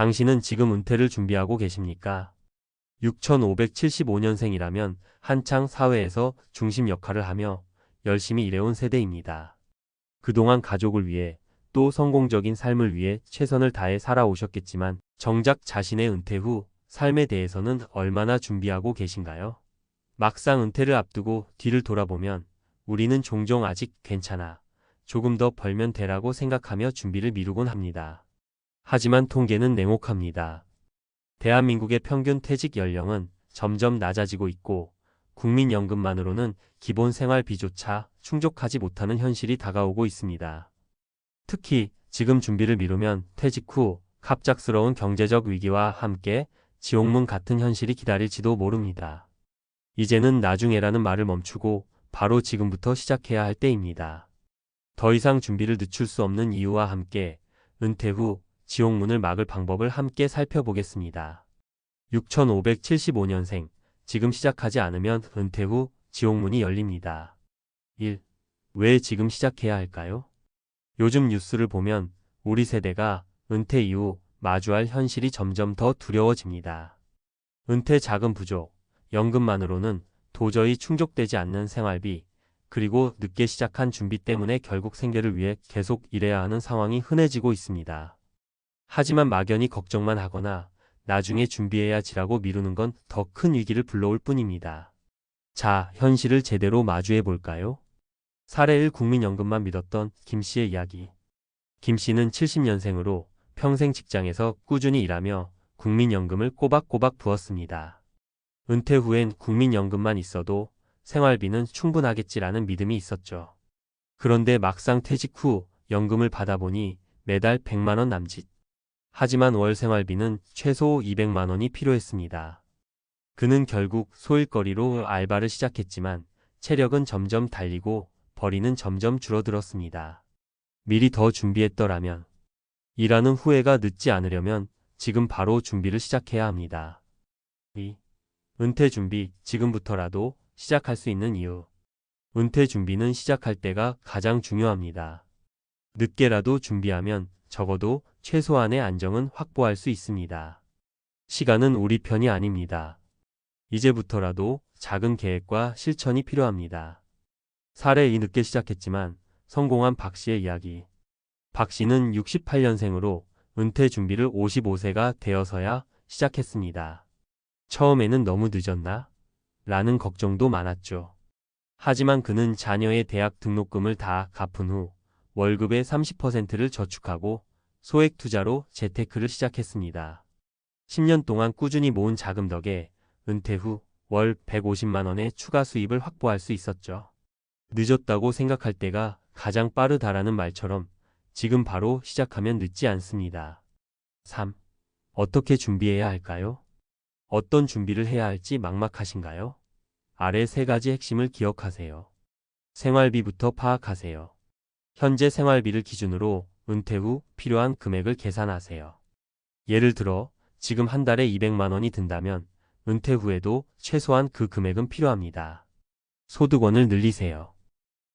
당신은 지금 은퇴를 준비하고 계십니까? 6575년생이라면 한창 사회에서 중심 역할을 하며 열심히 일해온 세대입니다. 그동안 가족을 위해 또 성공적인 삶을 위해 최선을 다해 살아오셨겠지만 정작 자신의 은퇴 후 삶에 대해서는 얼마나 준비하고 계신가요? 막상 은퇴를 앞두고 뒤를 돌아보면 우리는 종종 아직 괜찮아, 조금 더 벌면 되라고 생각하며 준비를 미루곤 합니다. 하지만 통계는 냉혹합니다. 대한민국의 평균 퇴직 연령은 점점 낮아지고 있고 국민연금만으로는 기본 생활비조차 충족하지 못하는 현실이 다가오고 있습니다. 특히 지금 준비를 미루면 퇴직 후 갑작스러운 경제적 위기와 함께 지옥문 같은 현실이 기다릴지도 모릅니다. 이제는 나중에라는 말을 멈추고 바로 지금부터 시작해야 할 때입니다. 더 이상 준비를 늦출 수 없는 이유와 함께 은퇴 후 지옥문을 막을 방법을 함께 살펴보겠습니다. 6575년생, 지금 시작하지 않으면 은퇴 후 지옥문이 열립니다. 1. 왜 지금 시작해야 할까요? 요즘 뉴스를 보면 우리 세대가 은퇴 이후 마주할 현실이 점점 더 두려워집니다. 은퇴 자금 부족, 연금만으로는 도저히 충족되지 않는 생활비, 그리고 늦게 시작한 준비 때문에 결국 생계를 위해 계속 일해야 하는 상황이 흔해지고 있습니다. 하지만 막연히 걱정만 하거나 나중에 준비해야지라고 미루는 건 더 큰 위기를 불러올 뿐입니다. 자, 현실을 제대로 마주해 볼까요? 사례 1. 국민연금만 믿었던 김 씨의 이야기. 김 씨는 70년생으로 평생 직장에서 꾸준히 일하며 국민연금을 꼬박꼬박 부었습니다. 은퇴 후엔 국민연금만 있어도 생활비는 충분하겠지라는 믿음이 있었죠. 그런데 막상 퇴직 후 연금을 받아보니 매달 100만 원 남짓. 하지만 월 생활비는 최소 200만 원이 필요했습니다. 그는 결국 소일거리로 알바를 시작했지만 체력은 점점 달리고 벌이는 점점 줄어들었습니다. 미리 더 준비했더라면. 일하는 후회가 늦지 않으려면 지금 바로 준비를 시작해야 합니다. 2. 은퇴 준비, 지금부터라도 시작할 수 있는 이유. 은퇴 준비는 시작할 때가 가장 중요합니다. 늦게라도 준비하면 적어도 최소한의 안정은 확보할 수 있습니다. 시간은 우리 편이 아닙니다. 이제부터라도 작은 계획과 실천이 필요합니다. 사례 2. 늦게 시작했지만 성공한 박 씨의 이야기. 박 씨는 68년생으로 은퇴 준비를 55세가 되어서야 시작했습니다. 처음에는 너무 늦었나? 라는 걱정도 많았죠. 하지만 그는 자녀의 대학 등록금을 다 갚은 후 월급의 30%를 저축하고 소액 투자로 재테크를 시작했습니다. 10년 동안 꾸준히 모은 자금 덕에 은퇴 후 월 150만 원의 추가 수입을 확보할 수 있었죠. 늦었다고 생각할 때가 가장 빠르다라는 말처럼 지금 바로 시작하면 늦지 않습니다. 3. 어떻게 준비해야 할까요? 어떤 준비를 해야 할지 막막하신가요? 아래 3가지 핵심을 기억하세요. 생활비부터 파악하세요. 현재 생활비를 기준으로 은퇴 후 필요한 금액을 계산하세요. 예를 들어 지금 한 달에 200만 원이 든다면 은퇴 후에도 최소한 그 금액은 필요합니다. 소득원을 늘리세요.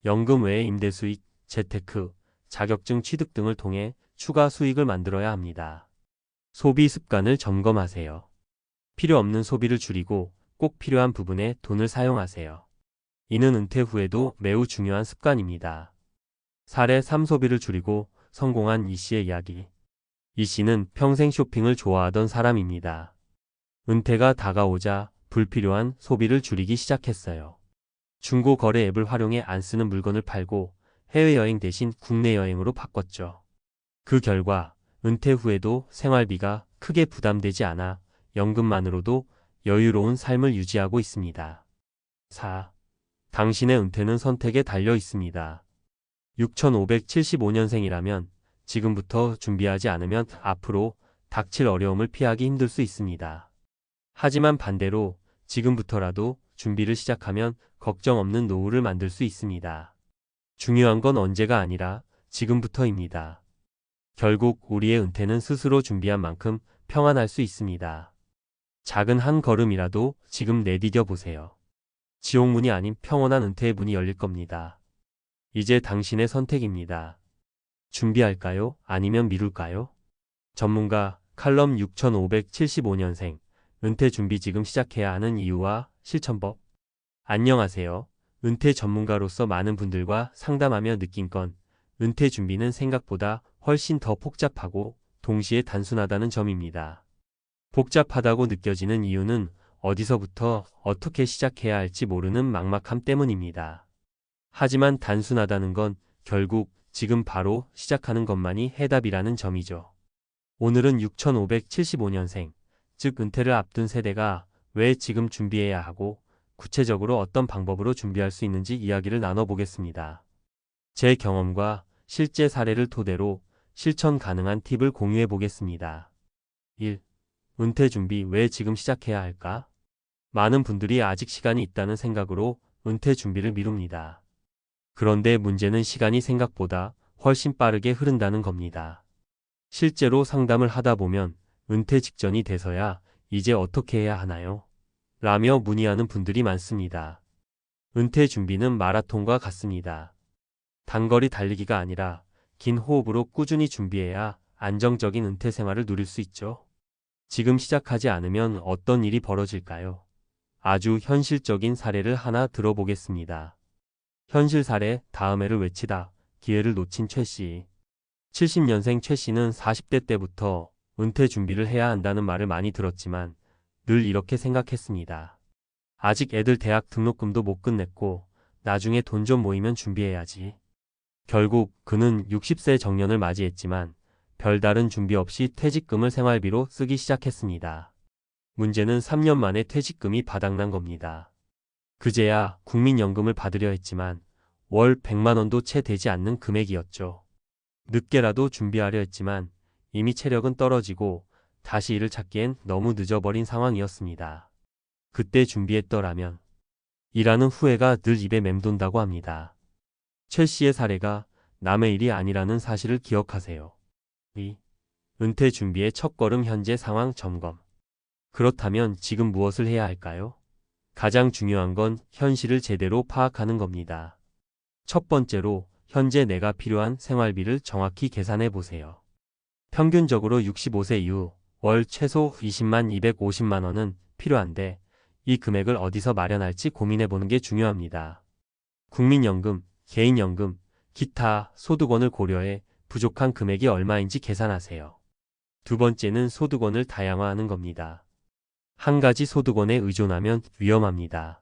연금 외에 임대 수익, 재테크, 자격증 취득 등을 통해 추가 수익을 만들어야 합니다. 소비 습관을 점검하세요. 필요 없는 소비를 줄이고 꼭 필요한 부분에 돈을 사용하세요. 이는 은퇴 후에도 매우 중요한 습관입니다. 사례 3. 소비를 줄이고 성공한 이 씨의 이야기. 이 씨는 평생 쇼핑을 좋아하던 사람입니다. 은퇴가 다가오자 불필요한 소비를 줄이기 시작했어요. 중고 거래 앱을 활용해 안 쓰는 물건을 팔고 해외여행 대신 국내 여행으로 바꿨죠. 그 결과 은퇴 후에도 생활비가 크게 부담되지 않아 연금만으로도 여유로운 삶을 유지하고 있습니다. 4. 당신의 은퇴는 선택에 달려 있습니다. 6575년생이라면 지금부터 준비하지 않으면 앞으로 닥칠 어려움을 피하기 힘들 수 있습니다. 하지만 반대로 지금부터라도 준비를 시작하면 걱정 없는 노후를 만들 수 있습니다. 중요한 건 언제가 아니라 지금부터입니다. 결국 우리의 은퇴는 스스로 준비한 만큼 평안할 수 있습니다. 작은 한 걸음이라도 지금 내디뎌 보세요. 지옥문이 아닌 평온한 은퇴의 문이 열릴 겁니다. 이제 당신의 선택입니다. 준비할까요? 아니면 미룰까요? 전문가, 칼럼 6575년생, 은퇴 준비 지금 시작해야 하는 이유와 실천법. 안녕하세요. 은퇴 전문가로서 많은 분들과 상담하며 느낀 건 은퇴 준비는 생각보다 훨씬 더 복잡하고 동시에 단순하다는 점입니다. 복잡하다고 느껴지는 이유는 어디서부터 어떻게 시작해야 할지 모르는 막막함 때문입니다. 하지만 단순하다는 건 결국 지금 바로 시작하는 것만이 해답이라는 점이죠. 오늘은 6575년생, 즉 은퇴를 앞둔 세대가 왜 지금 준비해야 하고 구체적으로 어떤 방법으로 준비할 수 있는지 이야기를 나눠보겠습니다. 제 경험과 실제 사례를 토대로 실천 가능한 팁을 공유해 보겠습니다. 1. 은퇴 준비 왜 지금 시작해야 할까? 많은 분들이 아직 시간이 있다는 생각으로 은퇴 준비를 미룹니다. 그런데 문제는 시간이 생각보다 훨씬 빠르게 흐른다는 겁니다. 실제로 상담을 하다 보면 은퇴 직전이 돼서야 이제 어떻게 해야 하나요? 라며 문의하는 분들이 많습니다. 은퇴 준비는 마라톤과 같습니다. 단거리 달리기가 아니라 긴 호흡으로 꾸준히 준비해야 안정적인 은퇴 생활을 누릴 수 있죠. 지금 시작하지 않으면 어떤 일이 벌어질까요? 아주 현실적인 사례를 하나 들어보겠습니다. 현실 사례, 다음해를 외치다, 기회를 놓친 최 씨. 70년생 최 씨는 40대 때부터 은퇴 준비를 해야 한다는 말을 많이 들었지만 늘 이렇게 생각했습니다. 아직 애들 대학 등록금도 못 끝냈고 나중에 돈 좀 모이면 준비해야지. 결국 그는 60세 정년을 맞이했지만 별다른 준비 없이 퇴직금을 생활비로 쓰기 시작했습니다. 문제는 3년 만에 퇴직금이 바닥난 겁니다. 그제야 국민연금을 받으려 했지만 월 100만 원도 채 되지 않는 금액이었죠. 늦게라도 준비하려 했지만 이미 체력은 떨어지고 다시 일을 찾기엔 너무 늦어버린 상황이었습니다. 그때 준비했더라면 일하는 후회가 늘 입에 맴돈다고 합니다. 최 씨의 사례가 남의 일이 아니라는 사실을 기억하세요. 2. 은퇴 준비의 첫걸음 현재 상황 점검. 그렇다면 지금 무엇을 해야 할까요? 가장 중요한 건 현실을 제대로 파악하는 겁니다. 첫 번째로 현재 내가 필요한 생활비를 정확히 계산해 보세요. 평균적으로 65세 이후 월 최소 20만 250만 원은 필요한데 이 금액을 어디서 마련할지 고민해 보는 게 중요합니다. 국민연금, 개인연금, 기타 소득원을 고려해 부족한 금액이 얼마인지 계산하세요. 두 번째는 소득원을 다양화하는 겁니다. 한 가지 소득원에 의존하면 위험합니다.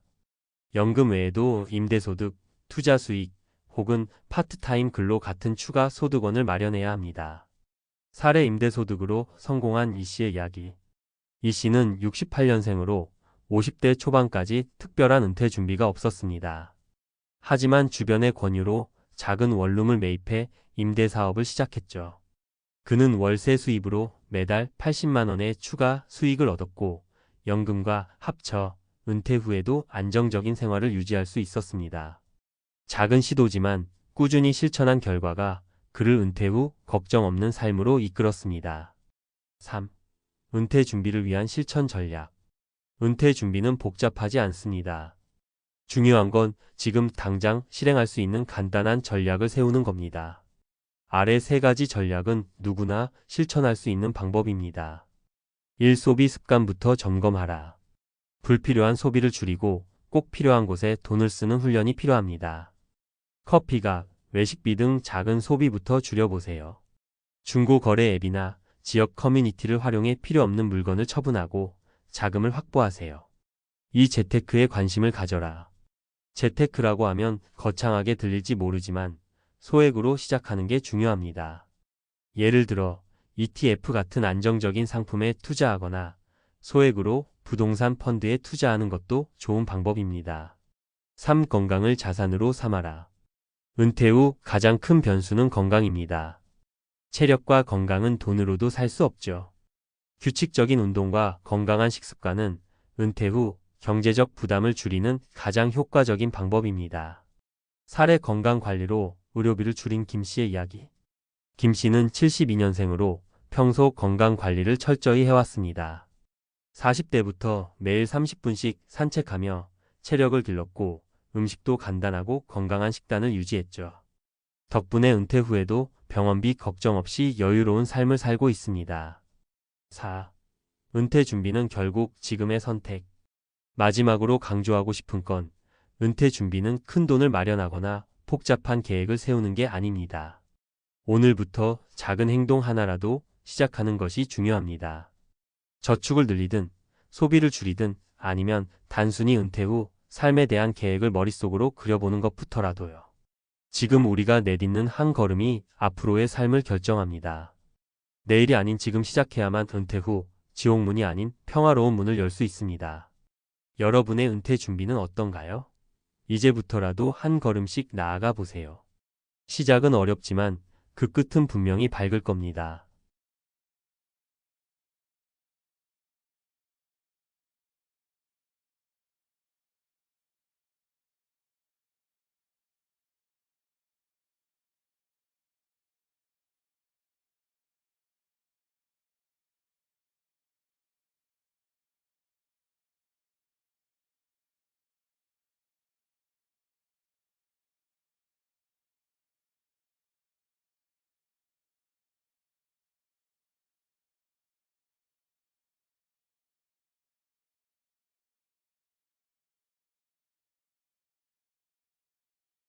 연금 외에도 임대소득, 투자수익, 혹은 파트타임 근로 같은 추가 소득원을 마련해야 합니다. 사례 임대소득으로 성공한 이 씨의 이야기. 이 씨는 68년생으로 50대 초반까지 특별한 은퇴 준비가 없었습니다. 하지만 주변의 권유로 작은 원룸을 매입해 임대사업을 시작했죠. 그는 월세 수입으로 매달 80만 원의 추가 수익을 얻었고 연금과 합쳐 은퇴 후에도 안정적인 생활을 유지할 수 있었습니다. 작은 시도지만 꾸준히 실천한 결과가 그를 은퇴 후 걱정 없는 삶으로 이끌었습니다. 3. 은퇴 준비를 위한 실천 전략. 은퇴 준비는 복잡하지 않습니다. 중요한 건 지금 당장 실행할 수 있는 간단한 전략을 세우는 겁니다. 아래 세 가지 전략은 누구나 실천할 수 있는 방법입니다. 1. 소비 습관부터 점검하라. 불필요한 소비를 줄이고 꼭 필요한 곳에 돈을 쓰는 훈련이 필요합니다. 커피값, 외식비 등 작은 소비부터 줄여보세요. 중고 거래 앱이나 지역 커뮤니티를 활용해 필요 없는 물건을 처분하고 자금을 확보하세요. 이 재테크에 관심을 가져라. 재테크라고 하면 거창하게 들릴지 모르지만 소액으로 시작하는 게 중요합니다. 예를 들어 ETF 같은 안정적인 상품에 투자하거나 소액으로 부동산 펀드에 투자하는 것도 좋은 방법입니다. 3. 건강을 자산으로 삼아라. 은퇴 후 가장 큰 변수는 건강입니다. 체력과 건강은 돈으로도 살 수 없죠. 규칙적인 운동과 건강한 식습관은 은퇴 후 경제적 부담을 줄이는 가장 효과적인 방법입니다. 사례 건강관리로 의료비를 줄인 김 씨의 이야기. 김 씨는 72년생으로 평소 건강관리를 철저히 해왔습니다. 40대부터 매일 30분씩 산책하며 체력을 길렀고 음식도 간단하고 건강한 식단을 유지했죠. 덕분에 은퇴 후에도 병원비 걱정 없이 여유로운 삶을 살고 있습니다. 4. 은퇴 준비는 결국 지금의 선택. 마지막으로 강조하고 싶은 건 은퇴 준비는 큰 돈을 마련하거나 복잡한 계획을 세우는 게 아닙니다. 오늘부터 작은 행동 하나라도 시작하는 것이 중요합니다. 저축을 늘리든 소비를 줄이든 아니면 단순히 은퇴 후 삶에 대한 계획을 머릿속으로 그려보는 것부터라도요. 지금 우리가 내딛는 한 걸음이 앞으로의 삶을 결정합니다. 내일이 아닌 지금 시작해야만 은퇴 후 지옥문이 아닌 평화로운 문을 열 수 있습니다. 여러분의 은퇴 준비는 어떤가요? 이제부터라도 한 걸음씩 나아가 보세요. 시작은 어렵지만 그 끝은 분명히 밝을 겁니다.